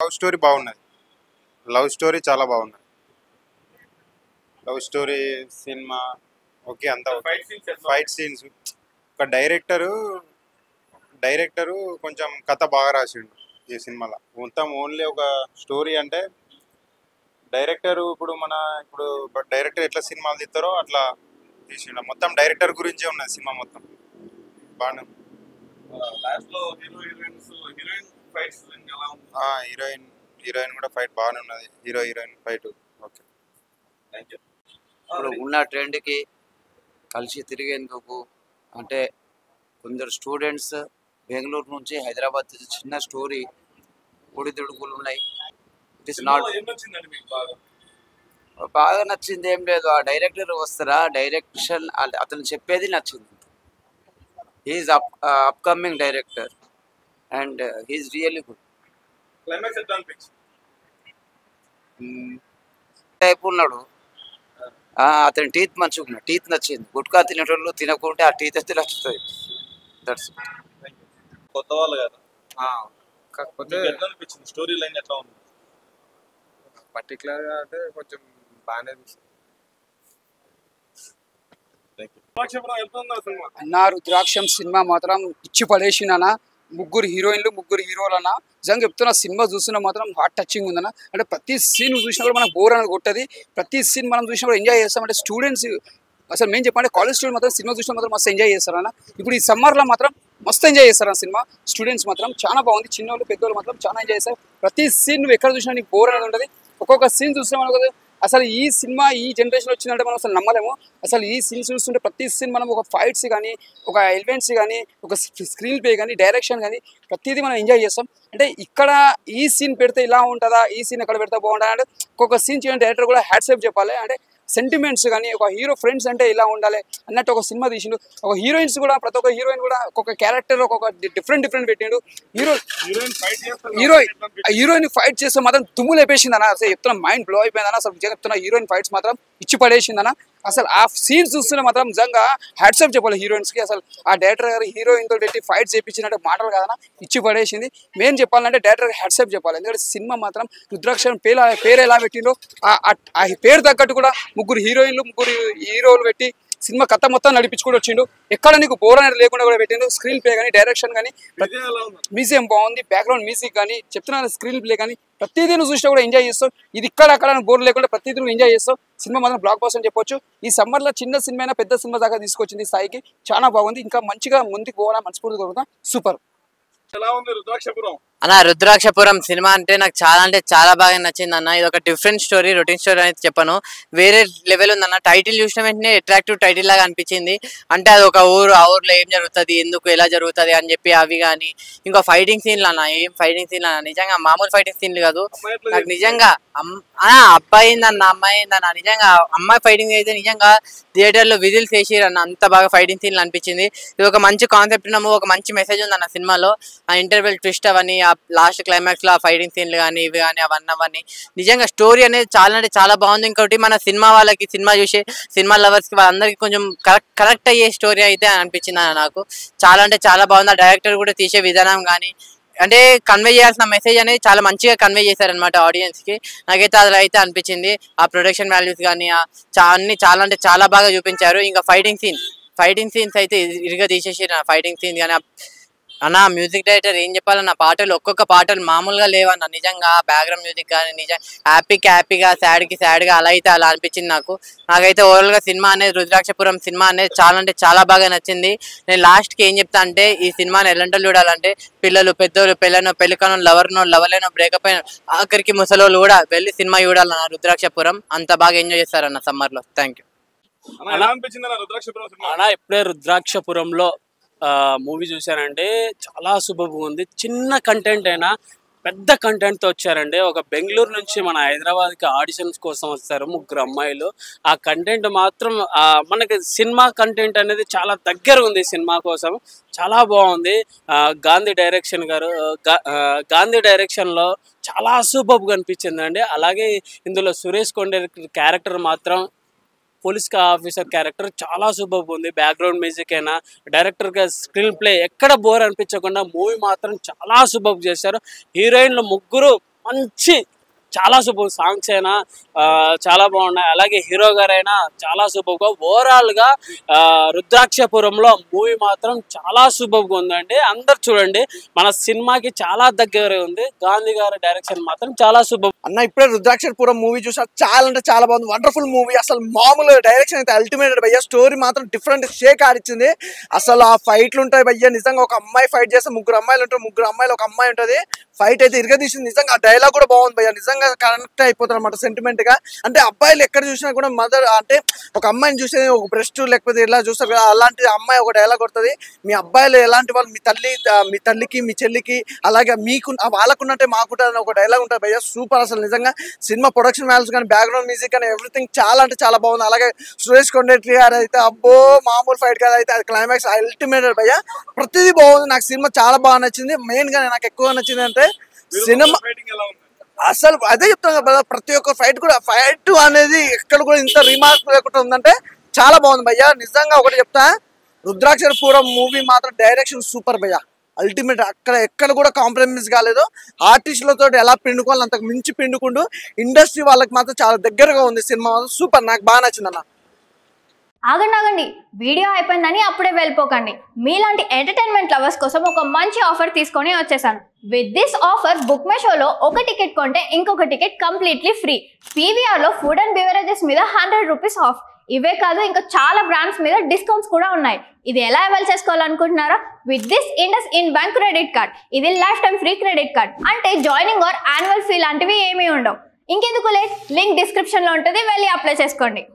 Love story బాగున్నది. Love story చాలా బాగున్నది. లవ్ స్టోరీ సినిమా ఓకే, అంతా ఫైట్ సీన్స్. ఒక డైరెక్టరు కొంచెం కథ బాగా రాసిండు ఈ సినిమాలో. మొత్తం ఓన్లీ ఒక స్టోరీ అంటే ఇప్పుడు డైరెక్టర్ ఎట్లా సినిమాలు తీస్తారో అట్లా తీసిండు. మొత్తం డైరెక్టర్ గురించే ఉన్నది సినిమా మొత్తం. బాగా హీరోయిన్ కూడా ఫైట్ బాగానే ఉన్నది. Heroine fight okay. ఇప్పుడు ఉన్న ట్రెండ్కి కలిసి తిరిగేందుకు అంటే కొందరు స్టూడెంట్స్ బెంగళూరు నుంచి హైదరాబాద్ చిన్న స్టోరీ ఒడిదుడుకులు ఉన్నాయి. ఇట్ ఇస్ నాట్ బాగా నచ్చింది ఏం లేదు. ఆ డైరెక్టర్ వస్తారా, డైరెక్షన్ అతను చెప్పేది నచ్చింది. He's upcoming director and he's really good. Type ఉన్నాడు. అతని టీత్ మంచిగా ఉన్నాయి. టీత్ నచ్చింది. గుట్కా తినేటోళ్ళు తినకుంటే ఆ టీత్ అయితే నచ్చుతుంది. దట్స్ కొత్త వాళ్ళు కదా, కాకపోతే ఎట్లా అనిపించింది? స్టోరీ లైన్ ఎట్లా ఉంది? పర్టికులర్గా అంటే కొంచెం బాగానే అన్న రుద్రాక్షం సినిమా మాత్రం ఇచ్చి పడేసిందన్న. ముగ్గురు హీరోయిన్లు, ముగ్గురు హీరోలన్న. నిజంగా చెప్తున్నా, సినిమా చూస్తున్నా మాత్రం హార్ట్ టచింగ్ ఉందన్న. అంటే ప్రతి సీన్ చూసినా కూడా మనకు బోర్ అనేది కొట్టది. ప్రతి సీన్ మనం చూసినా కూడా ఎంజాయ్ చేస్తాం. అంటే స్టూడెంట్స్ అసలు మేము చెప్పండి, కాలేజ్ స్టూడెంట్ మాత్రం సినిమా చూసినా మాత్రం మస్తు ఎంజాయ్ చేస్తారన్న. ఇప్పుడు ఈ సమ్మర్లో మాత్రం మస్తు ఎంజాయ్ చేస్తారన్న సినిమా. స్టూడెంట్స్ మాత్రం చాలా బాగుంది. చిన్నోళ్ళు పెద్దోళ్ళు మాత్రం చాలా ఎంజాయ్ చేస్తారు. ప్రతి సీన్ నువ్వు ఎక్కడ చూసినా నీకు బోర్ అనేది ఉంటుంది. ఒక్కొక్క సీన్ చూస్తే మనకు అసలు ఈ సినిమా ఈ జనరేషన్ వచ్చిందంటే మనం అసలు నమ్మలేము. అసలు ఈ సీన్స్ చూస్తుంటే ప్రతి సీన్ మనం ఒక ఫైట్స్ కానీ, ఒక ఎలిమెంట్స్ కానీ, ఒక స్క్రీన్ ప్లే కానీ, డైరెక్షన్ కానీ ప్రతిదీ మనం ఎంజాయ్ చేస్తాం. అంటే ఇక్కడ ఈ సీన్ పెడితే ఇలా ఉంటుందా, ఈ సీన్ ఎక్కడ పెడితే బాగుంటుందా అంటే ఒక్కొక్క సీన్ చేయడం డైరెక్టర్ కూడా హ్యాట్సాప్ చెప్పాలి. అంటే సెంటిమెంట్స్ కానీ, ఒక హీరో ఫ్రెండ్స్ అంటే ఇలా ఉండాలి అన్నట్టు ఒక సినిమా తీసిండు. ఒక హీరోయిన్స్ కూడా, ప్రతి ఒక్క హీరోయిన్ కూడా ఒక్కొక్క క్యారెక్టర్ ఒక్కొక్క డిఫరెంట్ పెట్టిండు. హీరోయిన్ ఫైట్ చేస్తే మాత్రం దుమ్ము లేపేసింది అన్న. అసలు చెప్తున్నా, మైండ్ బ్లో అయిపోయిందన్న. అసలు చెప్తున్నా, హీరోయిన్ ఫైట్స్ మాత్రం ఇచ్చి పడేసిందన్న. అసలు ఆ సీన్స్ చూస్తున్న మాత్రం నిజంగా హ్యాట్సాప్ చెప్పాలి హీరోయిన్స్కి. అసలు ఆ డైరెక్టర్ గారు హీరోయిన్తో పెట్టి ఫైట్స్ చేయించినట్టు మాటలు కాదన్న, ఇచ్చి పడేసింది. మెయిన్ చెప్పాలంటే డైరెక్టర్ హ్యాట్సాప్ చెప్పాలి. ఎందుకంటే సినిమా మాత్రం రుద్రాక్షరం పేరు ఎలా పెట్టిండో ఆ పేరు తగ్గట్టు కూడా ముగ్గురు హీరోయిన్లు, ముగ్గురు హీరోలు పెట్టి సినిమా కథ మొత్తం నడిపించుకుంటూ వచ్చిండు. ఎక్కడ నీకు బోర్ అనేది లేకుండా కూడా పెట్టిండు. స్క్రీన్ ప్లే కానీ, డైరెక్షన్ కానీ, మ్యూజియం బాగుంది. బ్యాక్గ్రౌండ్ మ్యూజిక్ కానీ, చెప్తున్నాను స్క్రీన్ ప్లే కానీ ప్రతిదీ నువ్వు చూసినా కూడా ఎంజాయ్ చేస్తావు. ఇది ఇక్కడ అక్కడ బోర్ లేకుండా ప్రతిదీ నువ్వు ఎంజాయ్ చేస్తావు. సినిమా మాత్రం బ్లాక్ బస్టర్ అని చెప్పొచ్చు. ఈ సమ్మర్లో చిన్న సినిమా అయినా పెద్ద సినిమా దాకా తీసుకొచ్చింది స్థాయికి. చాలా బాగుంది. ఇంకా మంచిగా ముందుకు పోవాలని మనస్ఫూర్తి కోరుకుంటా. సూపర్. ఎలా ఉంది రుద్రాక్షపురం? అన్న రుద్రాక్షపురం సినిమా అంటే నాకు చాలా బాగా నచ్చింది అన్న. ఇది ఒక డిఫరెంట్ స్టోరీ, రొటీన్ స్టోరీ అనేది చెప్పను, వేరే లెవెల్ ఉందన్న. టైటిల్ చూసిన వెంటనే అట్రాక్టివ్ టైటిల్ లాగా అనిపించింది. అంటే అది ఒక ఊరు, ఆ ఊర్లో ఏం జరుగుతుంది, ఎందుకు ఎలా జరుగుతుంది అని చెప్పి అవి కానీ, ఇంకా ఫైటింగ్ సీన్లు అన్న, ఏం ఫైటింగ్ సీన్లు అన్న, నిజంగా మామూలు ఫైటింగ్ సీన్లు కాదు. నాకు నిజంగా అబ్బాయి అయిందన్న, అమ్మాయి అయిందన్న, నిజంగా అమ్మాయి ఫైటింగ్ అయితే నిజంగా థియేటర్లో విజిల్స్ వేసిరన్న, అంత బాగా ఫైటింగ్ సీన్లు అనిపించింది. ఇది ఒక మంచి కాన్సెప్ట్ ఉన్నాము, ఒక మంచి మెసేజ్ ఉందన్న సినిమాలో. ఆ ఇంటర్వెల్ ట్విస్ట్ అవన్నీ, ఆ లాస్ట్ క్లైమాక్స్ లో ఆ ఫైటింగ్ సీన్లు కానీ, ఇవి కానీ, అవన్నీ నిజంగా స్టోరీ అనేది చాలా అంటే చాలా బాగుంది. ఇంకోటి మన సినిమా వాళ్ళకి, సినిమా చూసే సినిమా లవర్స్ కి వాళ్ళందరికీ కొంచెం కరెక్ట్ అయ్యే స్టోరీ అయితే అనిపించింది అన్న నాకు. చాలా అంటే చాలా బాగుంది. ఆ డైరెక్టర్ కూడా తీసే విధానం కానీ, అంటే కన్వే చేయాల్సిన మెసేజ్ అనేది చాలా మంచిగా కన్వే చేశారనమాట ఆడియన్స్ కి. నాకైతే అలా అయితే అనిపించింది. ఆ ప్రొడక్షన్ వాల్యూస్ కానీ అన్ని చాలా అంటే చాలా బాగా చూపించారు. ఇంకా ఫైటింగ్ సీన్స్ అయితే ఇరుగా తీసేసి ఫైటింగ్ సీన్ కానీ అన్న. మ్యూజిక్ డైరెక్టర్ ఏం చెప్పాలన్న, పాటలు ఒక్కొక్క పాటలు మామూలుగా లేవన్న. నిజంగా బ్యాక్గ్రౌండ్ మ్యూజిక్ కానీ, నిజంగా హ్యాపీగా సాడ్గా అలా అయితే అలా అనిపించింది నాకైతే ఓవరాల్ గా సినిమా అనేది, రుద్రాక్షపురం సినిమా అనేది చాలా అంటే చాలా బాగా నచ్చింది. నేను లాస్ట్ కి ఏం చెప్తా అంటే, ఈ సినిమాని ఎలాంటి చూడాలంటే పిల్లలు, పెద్దోళ్ళు, పెళ్ళికను, లవర్లేనో, బ్రేకప్ అయిన, ఆఖరికి ముసలోళ్ళు కూడా వెళ్ళి సినిమా చూడాలన్న రుద్రాక్షపురం. అంత బాగా ఎంజాయ్ చేస్తారన్న సమ్మర్ లో. Thank you. ఇప్పుడే రుద్రాక్షపురంలో మూవీ చూశానండి. చాలా సూపర్గా ఉంది. చిన్న కంటెంట్ అయినా పెద్ద కంటెంట్తో వచ్చారండి. ఒక బెంగళూరు నుంచి మన హైదరాబాద్కి ఆడిషన్స్ కోసం వస్తారు ముగ్గురు అమ్మాయిలు. ఆ కంటెంట్ మాత్రం మనకి సినిమా కంటెంట్ అనేది చాలా దగ్గర ఉంది. సినిమా కోసం చాలా బాగుంది. గాంధీ డైరెక్షన్లో చాలా సూపర్గా అనిపించిందండి. అలాగే ఇందులో సురేష్ కొండేటి క్యారెక్టర్ మాత్రం, పోలీస్ ఆఫీసర్ క్యారెక్టర్ చాలా సూపర్గా ఉంది. బ్యాక్గ్రౌండ్ మ్యూజిక్ అయినా, డైరెక్టర్గా స్క్రీన్ ప్లే ఎక్కడ బోర్ అనిపించకుండా మూవీ మాత్రం చాలా సూపర్గా చేశారు. హీరోయిన్లు ముగ్గురు మంచి చాలా సూపర్ సాంగ్స్ అయినా చాలా బాగున్నాయి. అలాగే హీరో గారైనా చాలా సూపర్గా ఓవరాల్గా రుద్రాక్షపురంలో మూవీ మాత్రం చాలా సూపర్గా ఉందండి. అందరు చూడండి, మన సినిమాకి చాలా దగ్గర ఉంది. గాంధీ గారి డైరెక్షన్ మాత్రం చాలా సూపర్. అన్న ఇప్పుడే రుద్రాక్షపురం మూవీ చూసా, చాలా అంటే చాలా బాగుంది. Wonderful movie. అసలు మామూలు డైరెక్షన్ అయితే అల్టిమేట్ భయ్య. స్టోరీ మాత్రం డిఫరెంట్ షేక్ ఆడిచ్చింది. అసలు ఆ ఫైట్లు ఉంటాయి భయ్య. నిజంగా ఒక అమ్మాయి ఫైట్ చేస్తే ముగ్గురు అమ్మాయిలు ఉంటారు, ముగ్గురు అమ్మాయిలు ఒక అమ్మాయి ఉంటుంది. ఫైట్ అయితే ఇరగదీసింది. నిజంగా ఆ డైలాగ్ కూడా బాగుంది భయ్య. నిజంగా కనెక్ట్ అయిపోతారు అనమాట సెంటిమెంట్ గా. అంటే అబ్బాయిలు ఎక్కడ చూసినా కూడా మదర్ అంటే ఒక అమ్మాయిని చూసే ఒక బ్రెస్ట్ లేకపోతే ఇలా చూస్తారు కదా, అలాంటి అమ్మాయి ఒక డైలాగ్ కొడుతుంది. మీ అబ్బాయిలు ఎలాంటి వాళ్ళు, మీ తల్లికి మీ చెల్లికి అలాగే మీకు వాళ్ళకున్నట్టే మాకుంటుంది ఒక డైలాగ్ ఉంటుంది భయ్య. సూపర్ అసలు నిజంగా. సినిమా ప్రొడక్షన్ వాల్యూస్ కానీ బ్యాక్గ్రౌండ్ మ్యూజిక్ కానీ ఎవ్రీథింగ్ చాలా అంటే చాలా బాగుంది. అలాగే సురేష్ కొండేటి గారు అయితే అబ్బో మామూలు ఫైట్ కదా, అయితే అది క్లైమాక్స్ అల్టిమేట్ భయ్య. ప్రతిదీ బాగుంది. నాకు సినిమా చాలా బాగా నచ్చింది. మెయిన్ గా నాకు ఎక్కువ నచ్చింది అంటే సినిమా అసలు అదే చెప్తాను కదా, ప్రతి ఒక్క ఫైట్ కూడా ఫైట్ అనేది ఎక్కడ కూడా ఇంత రిమార్క్ లేకుండా ఉందంటే చాలా బాగుంది భయ్య. నిజంగా ఒకటి చెప్తా, రుద్రాక్షపురం మూవీ మాత్రం డైరెక్షన్ సూపర్ భయ్య. అల్టిమేట్. అక్కడ ఎక్కడ కూడా కాంప్రమైజ్ కాలేదు. ఆర్టిస్టులతో ఎలా పిండుకోవాలి అంతకు మించి పిండుకుంటూ ఇండస్ట్రీ వాళ్ళకి మాత్రం చాలా దగ్గరగా ఉంది సినిమా. సూపర్, నాకు బాగా నచ్చింది అన్న. ఆగండి, వీడియో అయిపోయిందని అప్పుడే వెళ్ళిపోకండి. మీలాంటి ఎంటర్టైన్మెంట్ లవర్స్ కోసం ఒక మంచి ఆఫర్ తీసుకొని వచ్చేసాను. With this offer book my షోలో ఒక టికెట్ కొంటే ఇంకొక టికెట్ కంప్లీట్లీ ఫ్రీ. పీవీఆర్లో ఫుడ్ అండ్ బెవరేజెస్ మీద 100 రూపీస్ ఆఫ్. ఇవే కాదు, ఇంకా చాలా బ్రాండ్స్ మీద డిస్కౌంట్స్ కూడా ఉన్నాయి. ఇది ఎలా అవైల్ చేసుకోవాలనుకుంటున్నారా? With this IndusInd bank credit card. ఇది lifetime free credit card. అంటే జాయినింగ్ ఆర్ యాన్యువల్ ఫీ లాంటివి ఏమీ ఉండవు. ఇంకెందుకు లేట్, లింక్ డిస్క్రిప్షన్లో ఉంటుంది, వెళ్ళి అప్లై చేసుకోండి.